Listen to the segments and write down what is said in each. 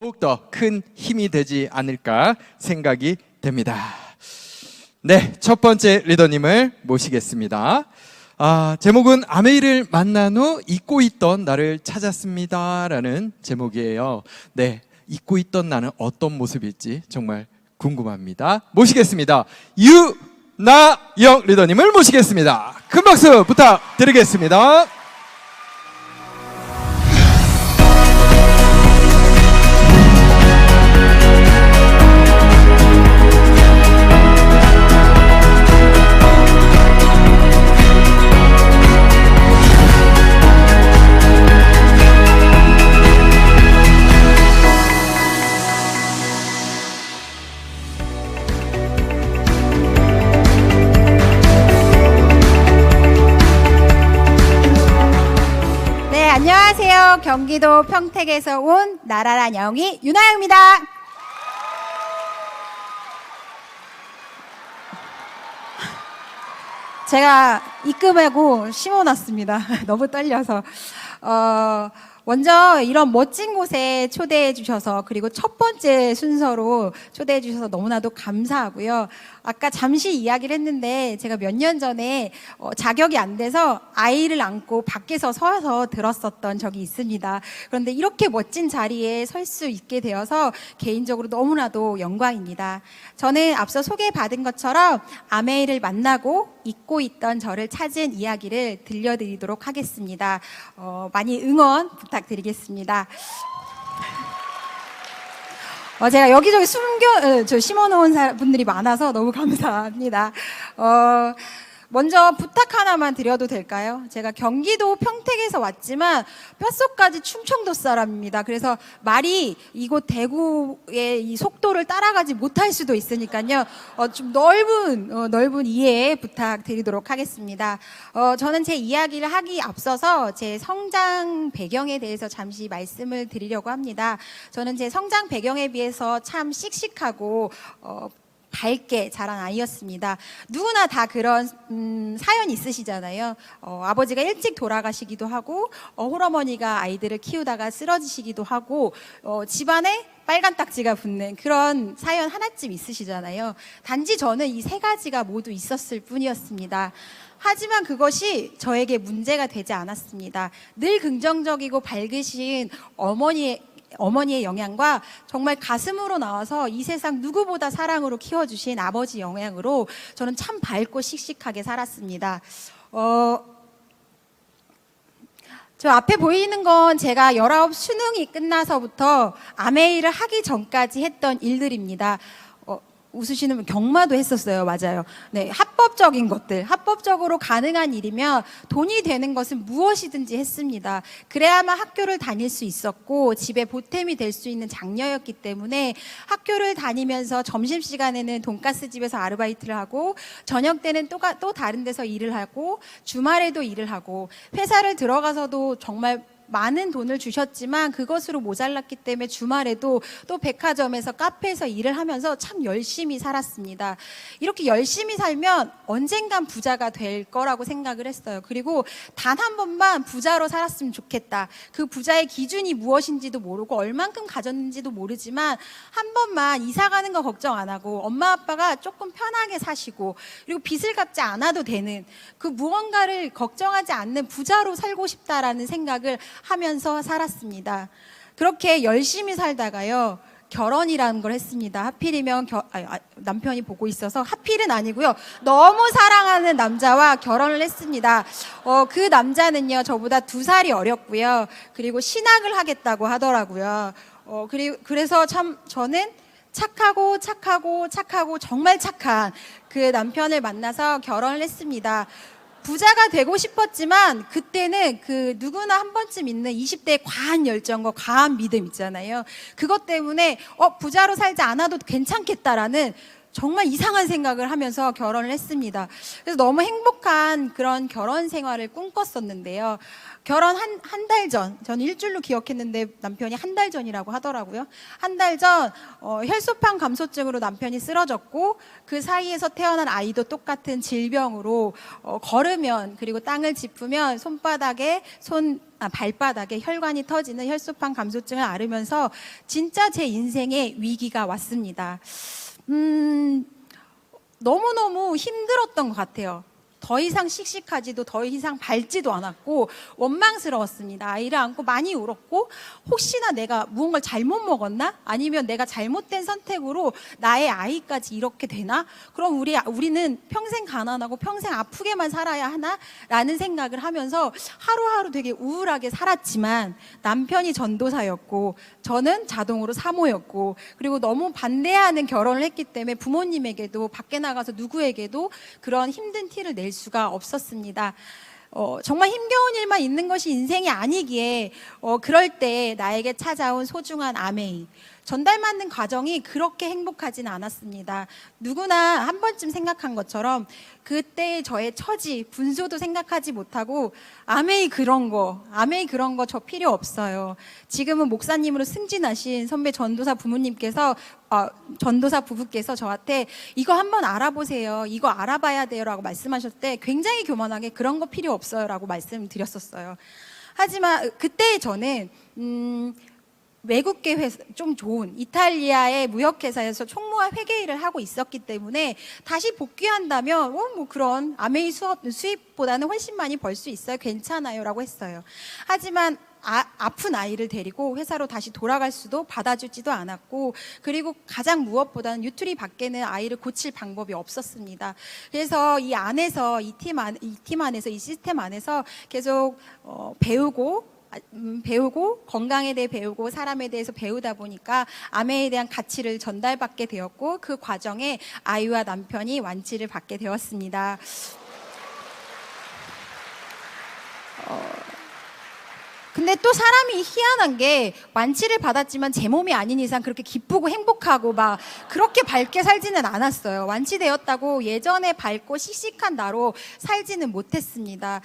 더욱더 큰 힘이 되지 않을까 생각이 됩니다. 네, 첫 번째 리더님을 모시겠습니다. 제목은 아메이를 만난 후 잊고 있던 나를 찾았습니다 라는 제목이에요. 네, 잊고 있던 나는 어떤 모습일지 정말 궁금합니다. 모시겠습니다. 유나영 리더님을 모시겠습니다. 큰 박수 부탁드리겠습니다. 안녕하세요. 경기도 평택에서 온 나라라 영희 유나영입니다. 제가 입금하고 심어놨습니다. 너무 떨려서. 먼저 이런 멋진 곳에 초대해 주셔서, 그리고 첫 번째 순서로 초대해 주셔서 너무나도 감사하고요. 아까 잠시 이야기를 했는데 제가 몇 년 전에 자격이 안 돼서 아이를 안고 밖에서 서서 들었었던 적이 있습니다. 그런데 이렇게 멋진 자리에 설 수 있게 되어서 개인적으로 너무나도 영광입니다. 저는 앞서 소개받은 것처럼 아메이를 만나고 잊고 있던 저를 찾은 이야기를 들려드리도록 하겠습니다. 많이 응원 부탁드리겠습니다. 제가 여기저기 심어놓은 분들이 많아서 너무 감사합니다. 먼저 부탁 하나만 드려도 될까요? 제가 경기도 평택에서 왔지만 뼛속까지 충청도 사람입니다. 그래서 말이 이곳 대구의 이 속도를 따라가지 못할 수도 있으니까요. 좀 넓은 이해 부탁드리도록 하겠습니다. 저는 제 이야기를 하기 앞서서 제 성장 배경에 대해서 잠시 말씀을 드리려고 합니다. 저는 제 성장 배경에 비해서 참 씩씩하고 밝게 자란 아이였습니다. 누구나 다 그런 사연 있으시잖아요. 아버지가 일찍 돌아가시기도 하고, 홀어머니가 아이들을 키우다가 쓰러지시기도 하고, 집안에 빨간 딱지가 붙는 그런 사연 하나쯤 있으시잖아요. 단지 저는 이 세 가지가 모두 있었을 뿐이었습니다. 하지만 그것이 저에게 문제가 되지 않았습니다. 늘 긍정적이고 밝으신 어머니의 영향과 정말 가슴으로 나와서 이 세상 누구보다 사랑으로 키워주신 아버지 영향으로 저는 참 밝고 씩씩하게 살았습니다. 저 앞에 보이는 건 제가 19 수능이 끝나서부터 아메이를 하기 전까지 했던 일들입니다. 웃으시는 분, 경마도 했었어요. 맞아요. 네, 합법적인 것들, 합법적으로 가능한 일이면 돈이 되는 것은 무엇이든지 했습니다. 그래야만 학교를 다닐 수 있었고 집에 보탬이 될 수 있는 장녀였기 때문에 학교를 다니면서 점심시간에는 돈가스 집에서 아르바이트를 하고, 저녁 때는 또 다른 데서 일을 하고, 주말에도 일을 하고, 회사를 들어가서도 정말 많은 돈을 주셨지만 그것으로 모자랐기 때문에 주말에도 또 백화점에서 카페에서 일을 하면서 참 열심히 살았습니다. 이렇게 열심히 살면 언젠간 부자가 될 거라고 생각을 했어요. 그리고 단 한 번만 부자로 살았으면 좋겠다. 그 부자의 기준이 무엇인지도 모르고 얼만큼 가졌는지도 모르지만 한 번만 이사 가는 거 걱정 안 하고 엄마 아빠가 조금 편하게 사시고, 그리고 빚을 갚지 않아도 되는 그 무언가를 걱정하지 않는 부자로 살고 싶다라는 생각을 하면서 살았습니다. 그렇게 열심히 살다가요, 결혼이라는 걸 했습니다. 하필이면 남편이 보고 있어서 하필은 아니고요, 너무 사랑하는 남자와 결혼을 했습니다. 그 남자는요 저보다 2살이 어렸고요, 그리고 신학을 하겠다고 하더라고요. 그래서 참 저는 착하고 정말 착한 그 남편을 만나서 결혼을 했습니다. 부자가 되고 싶었지만 그때는 그 누구나 한 번쯤 있는 20대의 과한 열정과 과한 믿음 있잖아요. 그것 때문에 부자로 살지 않아도 괜찮겠다라는 정말 이상한 생각을 하면서 결혼을 했습니다. 그래서 너무 행복한 그런 결혼 생활을 꿈꿨었는데요. 결혼 한 달 전, 저는 일주일로 기억했는데 남편이 한 달 전이라고 하더라고요. 한 달 전 혈소판 감소증으로 남편이 쓰러졌고 그 사이에서 태어난 아이도 똑같은 질병으로 걸으면 그리고 땅을 짚으면 발바닥에 혈관이 터지는 혈소판 감소증을 앓으면서 진짜 제 인생에 위기가 왔습니다. 너무너무 힘들었던 것 같아요. 더 이상 씩씩하지도 더 이상 밝지도 않았고 원망스러웠습니다. 아이를 안고 많이 울었고 혹시나 내가 무언가를 잘못 먹었나? 아니면 내가 잘못된 선택으로 나의 아이까지 이렇게 되나? 그럼 우리는 평생 가난하고 평생 아프게만 살아야 하나? 라는 생각을 하면서 하루하루 되게 우울하게 살았지만 남편이 전도사였고 저는 자동으로 사모였고 그리고 너무 반대하는 결혼을 했기 때문에 부모님에게도 밖에 나가서 누구에게도 그런 힘든 티를 낼 수가 없었습니다. 정말 힘겨운 일만 있는 것이 인생이 아니기에 그럴 때 나에게 찾아온 소중한 아메이 전달받는 과정이 그렇게 행복하진 않았습니다. 누구나 한 번쯤 생각한 것처럼 그때 저의 처지, 분소도 생각하지 못하고 아메이 그런 거 저 필요 없어요. 지금은 목사님으로 승진하신 선배 전도사 부부께서 저한테 이거 한번 알아보세요. 이거 알아봐야 돼요. 라고 말씀하셨을 때 굉장히 교만하게 그런 거 필요 없어요. 라고 말씀드렸었어요. 하지만 그때 저는 외국계 회사, 좀 좋은 이탈리아의 무역회사에서 총무와 회계일을 하고 있었기 때문에 다시 복귀한다면 뭐 그런 아메이 수입보다는 훨씬 많이 벌 수 있어요. 괜찮아요. 라고 했어요. 하지만 아픈 아이를 데리고 회사로 다시 돌아갈 수도 받아주지도 않았고 그리고 가장 무엇보다는 유투리 밖에는 아이를 고칠 방법이 없었습니다. 그래서 이 팀 안에서 이 시스템 안에서 계속 배우고 건강에 대해 배우고 사람에 대해서 배우다 보니까 아메에 대한 가치를 전달받게 되었고 그 과정에 아이와 남편이 완치를 받게 되었습니다. 근데 또 사람이 희한한 게 완치를 받았지만 제 몸이 아닌 이상 그렇게 기쁘고 행복하고 막 그렇게 밝게 살지는 않았어요. 완치되었다고 예전에 밝고 씩씩한 나로 살지는 못했습니다.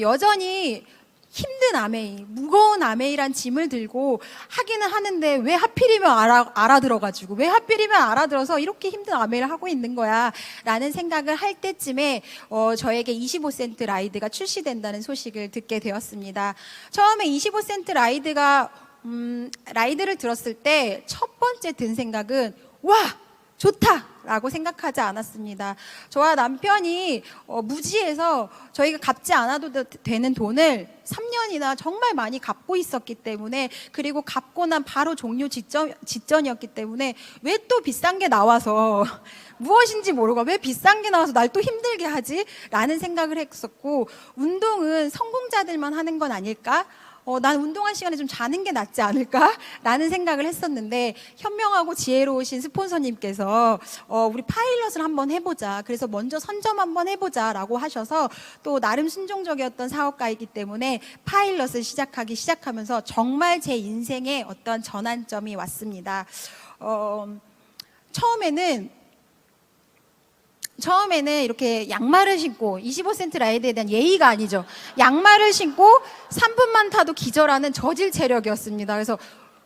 여전히 힘든 아메이, 무거운 아메이란 짐을 들고 하기는 하는데 왜 하필이면 알아들어가지고 왜 하필이면 알아들어서 이렇게 힘든 아메이를 하고 있는 거야 라는 생각을 할 때쯤에 저에게 25센트 라이드가 출시된다는 소식을 듣게 되었습니다. 처음에 25센트 라이드를 들었을 때 첫 번째 든 생각은 와! 좋다! 라고 생각하지 않았습니다. 저와 남편이 무지해서 저희가 갚지 않아도 되는 돈을 3년이나 정말 많이 갚고 있었기 때문에 그리고 갚고 난 바로 종료 직전이었기 때문에 왜 또 비싼 게 나와서 무엇인지 모르고 왜 비싼 게 나와서 날 또 힘들게 하지? 라는 생각을 했었고 운동은 성공자들만 하는 건 아닐까? 난 운동할 시간에 좀 자는 게 낫지 않을까? 라는 생각을 했었는데 현명하고 지혜로우신 스폰서님께서 우리 파일럿을 한번 해보자. 그래서 먼저 선점 한번 해보자 라고 하셔서 또 나름 순종적이었던 사업가이기 때문에 파일럿을 시작하면서 정말 제 인생에 어떤 전환점이 왔습니다. 처음에는 이렇게 양말을 신고 25센트 라이드에 대한 예의가 아니죠. 양말을 신고 3분만 타도 기절하는 저질 체력이었습니다. 그래서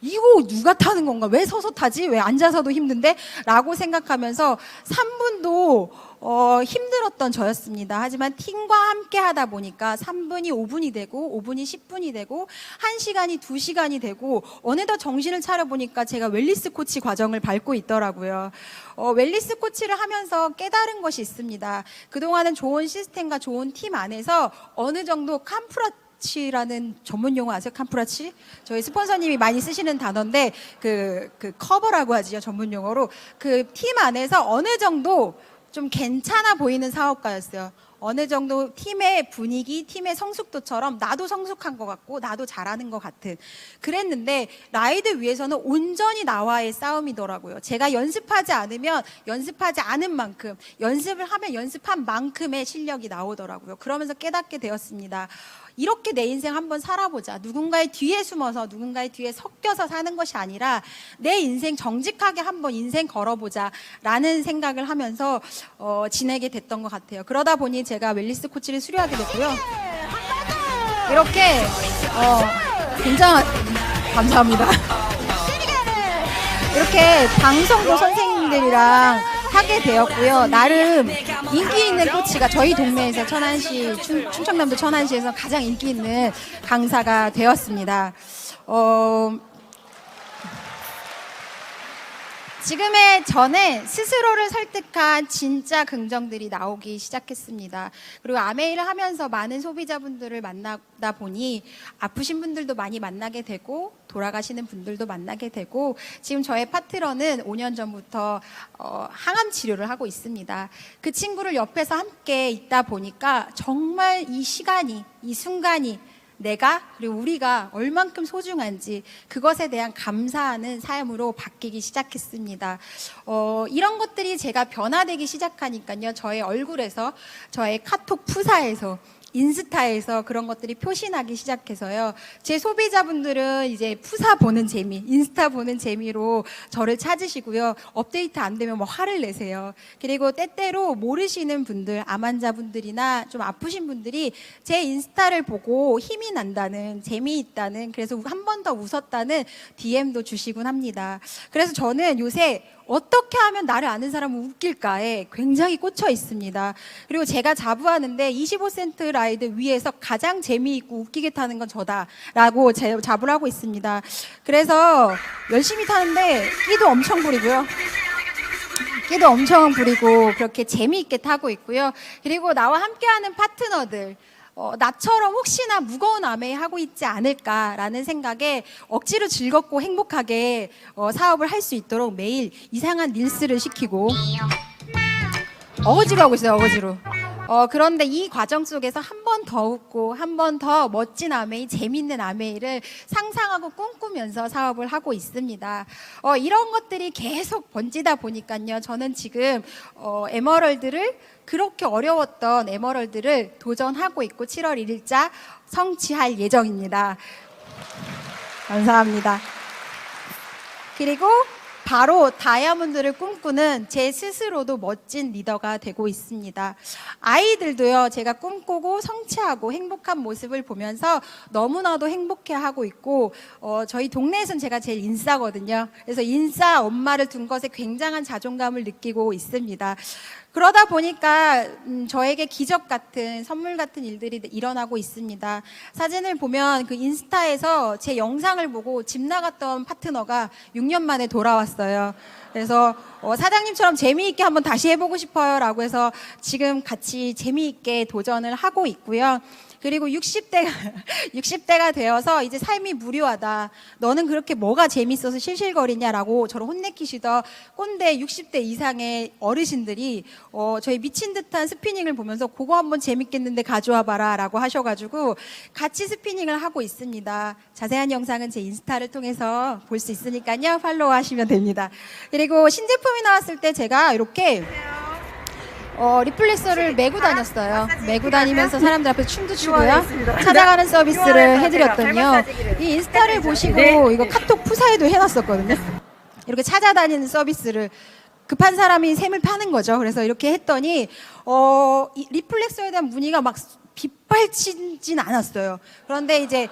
이거 누가 타는 건가? 왜 서서 타지? 왜 앉아서도 힘든데? 라고 생각하면서 3분도 힘들었던 저였습니다. 하지만 팀과 함께 하다 보니까 3분이 5분이 되고 5분이 10분이 되고 1시간이 2시간이 되고 어느덧 정신을 차려보니까 제가 웰니스 코치 과정을 밟고 있더라고요. 웰니스 코치를 하면서 깨달은 것이 있습니다. 그동안은 좋은 시스템과 좋은 팀 안에서 어느 정도 캄프라치라는 전문 용어 아세요? 캄프라치? 저희 스폰서님이 많이 쓰시는 단어인데 그 커버라고 하지요, 전문 용어로. 그 팀 안에서 어느 정도 좀 괜찮아 보이는 사업가였어요. 어느 정도 팀의 분위기, 팀의 성숙도처럼 나도 성숙한 것 같고 나도 잘하는 것 같은 그랬는데 라이드 위에서는 온전히 나와의 싸움이더라고요. 제가 연습하지 않으면 연습하지 않은 만큼, 연습을 하면 연습한 만큼의 실력이 나오더라고요. 그러면서 깨닫게 되었습니다. 이렇게 내 인생 한번 살아보자. 누군가의 뒤에 숨어서 누군가의 뒤에 섞여서 사는 것이 아니라 내 인생 정직하게 한번 인생 걸어보자 라는 생각을 하면서 지내게 됐던 것 같아요. 그러다 보니 제가 웰니스 코치를 수료하게 됐고요. 이렇게 굉장한 감사합니다. 이렇게 방송도 선생님들이랑 하게 되었고요. 나름 인기 있는 코치가 저희 동네에서 천안시, 충청남도 천안시에서 가장 인기 있는 강사가 되었습니다. 지금의 저는 스스로를 설득한 진짜 긍정들이 나오기 시작했습니다. 그리고 아메이를 하면서 많은 소비자분들을 만나다 보니 아프신 분들도 많이 만나게 되고 돌아가시는 분들도 만나게 되고 지금 저의 파트너는 5년 전부터 항암 치료를 하고 있습니다. 그 친구를 옆에서 함께 있다 보니까 정말 이 시간이, 이 순간이 내가 그리고 우리가 얼만큼 소중한지 그것에 대한 감사하는 삶으로 바뀌기 시작했습니다. 이런 것들이 제가 변화되기 시작하니까요. 저의 얼굴에서, 저의 카톡 푸사에서, 인스타에서 그런 것들이 표시나기 시작해서요. 제 소비자분들은 이제 푸사 보는 재미, 인스타 보는 재미로 저를 찾으시고요. 업데이트 안 되면 뭐 화를 내세요. 그리고 때때로 모르시는 분들, 암 환자분들이나 좀 아프신 분들이 제 인스타를 보고 힘이 난다는, 재미있다는, 그래서 한 번 더 웃었다는 DM도 주시곤 합니다. 그래서 저는 요새 어떻게 하면 나를 아는 사람을 웃길까에 굉장히 꽂혀 있습니다. 그리고 제가 자부하는데 25센트 라이드 위에서 가장 재미있고 웃기게 타는 건 저다라고 자부를 하고 있습니다. 그래서 열심히 타는데 끼도 엄청 부리고요. 끼도 엄청 부리고 그렇게 재미있게 타고 있고요. 그리고 나와 함께하는 파트너들, 나처럼 혹시나 무거운 아메이 하고 있지 않을까라는 생각에 억지로 즐겁고 행복하게 사업을 할 수 있도록 매일 이상한 릴스를 시키고 어거지로 하고 있어요. 어거지로. 그런데 이 과정 속에서 한 번 더 웃고 한 번 더 멋진 아메이, 재밌는 아메이를 상상하고 꿈꾸면서 사업을 하고 있습니다. 이런 것들이 계속 번지다 보니까요. 저는 지금 에머럴드를 그렇게 어려웠던 에머럴드를 도전하고 있고 7월 1일자 성취할 예정입니다. 감사합니다. 그리고 바로 다이아몬드를 꿈꾸는 제 스스로도 멋진 리더가 되고 있습니다. 아이들도요, 제가 꿈꾸고 성취하고 행복한 모습을 보면서 너무나도 행복해하고 있고, 저희 동네에선 제가 제일 인싸거든요. 그래서 인싸 엄마를 둔 것에 굉장한 자존감을 느끼고 있습니다. 그러다 보니까 저에게 기적 같은, 선물 같은 일들이 일어나고 있습니다. 사진을 보면 그 인스타에서 제 영상을 보고 집 나갔던 파트너가 6년 만에 돌아왔어요. 그래서 사장님처럼 재미있게 한번 다시 해보고 싶어요 라고 해서 지금 같이 재미있게 도전을 하고 있고요. 그리고 60대가 되어서 이제 삶이 무료하다. 너는 그렇게 뭐가 재밌어서 실실거리냐라고 저를 혼내키시던 꼰대 60대 이상의 어르신들이 저희 미친 듯한 스피닝을 보면서 그거 한번 재밌겠는데 가져와 봐라 라고 하셔가지고 같이 스피닝을 하고 있습니다. 자세한 영상은 제 인스타를 통해서 볼 수 있으니까요. 팔로우 하시면 됩니다. 그리고 신제품이 나왔을 때 제가 이렇게 리플렉서를 메고 다녔어요. 메고 다니면서 사람들 앞에서 춤도 추고요. 찾아가는 서비스를 해드렸더니요. 이 인스타를 보시고 이거 카톡 푸사에도 해놨었거든요. 이렇게 찾아다니는 서비스를 급한 사람이 샘을 파는 거죠. 그래서 이렇게 했더니 이 리플렉서에 대한 문의가 막 빗발치진 않았어요. 그런데 이제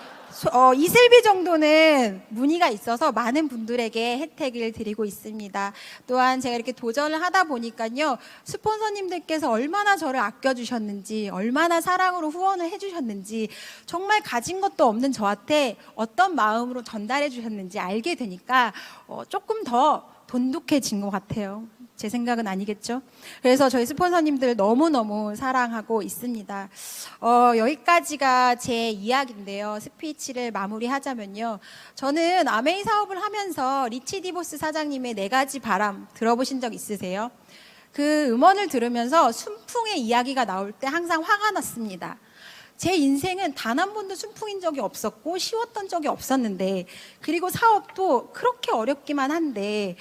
이슬비 정도는 문의가 있어서 많은 분들에게 혜택을 드리고 있습니다. 또한 제가 이렇게 도전을 하다 보니까요, 스폰서님들께서 얼마나 저를 아껴주셨는지, 얼마나 사랑으로 후원을 해주셨는지, 정말 가진 것도 없는 저한테 어떤 마음으로 전달해 주셨는지 알게 되니까 조금 더 돈독해진 것 같아요. 제 생각은 아니겠죠? 그래서 저희 스폰서님들 너무너무 사랑하고 있습니다. 여기까지가 제 이야기인데요. 스피치를 마무리하자면요. 저는 아메이 사업을 하면서 리치 디보스 사장님의 4가지 바람 들어보신 적 있으세요? 그 음원을 들으면서 순풍의 이야기가 나올 때 항상 화가 났습니다. 제 인생은 단 한 번도 순풍인 적이 없었고 쉬웠던 적이 없었는데, 그리고 사업도 그렇게 어렵기만 한데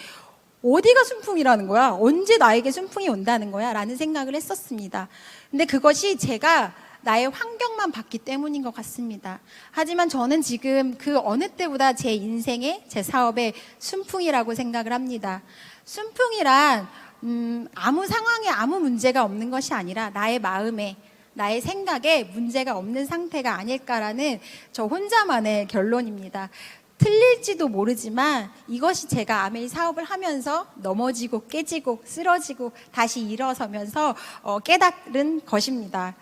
어디가 순풍이라는 거야? 언제 나에게 순풍이 온다는 거야? 라는 생각을 했었습니다. 근데 그것이 제가 나의 환경만 봤기 때문인 것 같습니다. 하지만 저는 지금 그 어느 때보다 제 인생에, 제 사업에 순풍이라고 생각을 합니다. 순풍이란 아무 상황에 아무 문제가 없는 것이 아니라 나의 마음에, 나의 생각에 문제가 없는 상태가 아닐까라는 저 혼자만의 결론입니다. 틀릴지도 모르지만 이것이 제가 아메이 사업을 하면서 넘어지고 깨지고 쓰러지고 다시 일어서면서 깨달은 것입니다.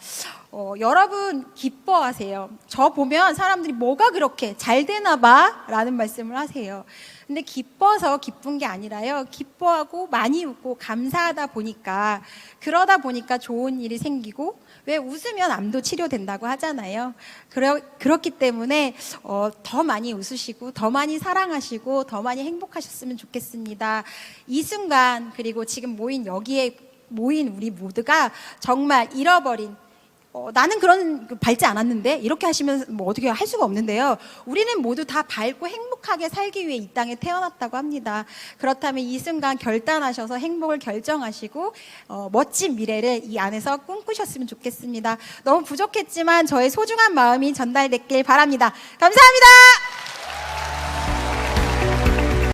여러분 기뻐하세요. 저 보면 사람들이 뭐가 그렇게 잘 되나 봐 라는 말씀을 하세요. 근데 기뻐서 기쁜 게 아니라요. 기뻐하고 많이 웃고 감사하다 보니까, 그러다 보니까 좋은 일이 생기고, 왜 웃으면 암도 치료된다고 하잖아요. 그렇기 때문에 더 많이 웃으시고 더 많이 사랑하시고 더 많이 행복하셨으면 좋겠습니다. 이 순간, 그리고 지금 여기에 모인 우리 모두가 정말 잃어버린, 나는 그런 밝지 않았는데 이렇게 하시면 뭐 어떻게 할 수가 없는데요. 우리는 모두 다 밝고 행복하게 살기 위해 이 땅에 태어났다고 합니다. 그렇다면 이 순간 결단하셔서 행복을 결정하시고 멋진 미래를 이 안에서 꿈꾸셨으면 좋겠습니다. 너무 부족했지만 저의 소중한 마음이 전달됐길 바랍니다. 감사합니다.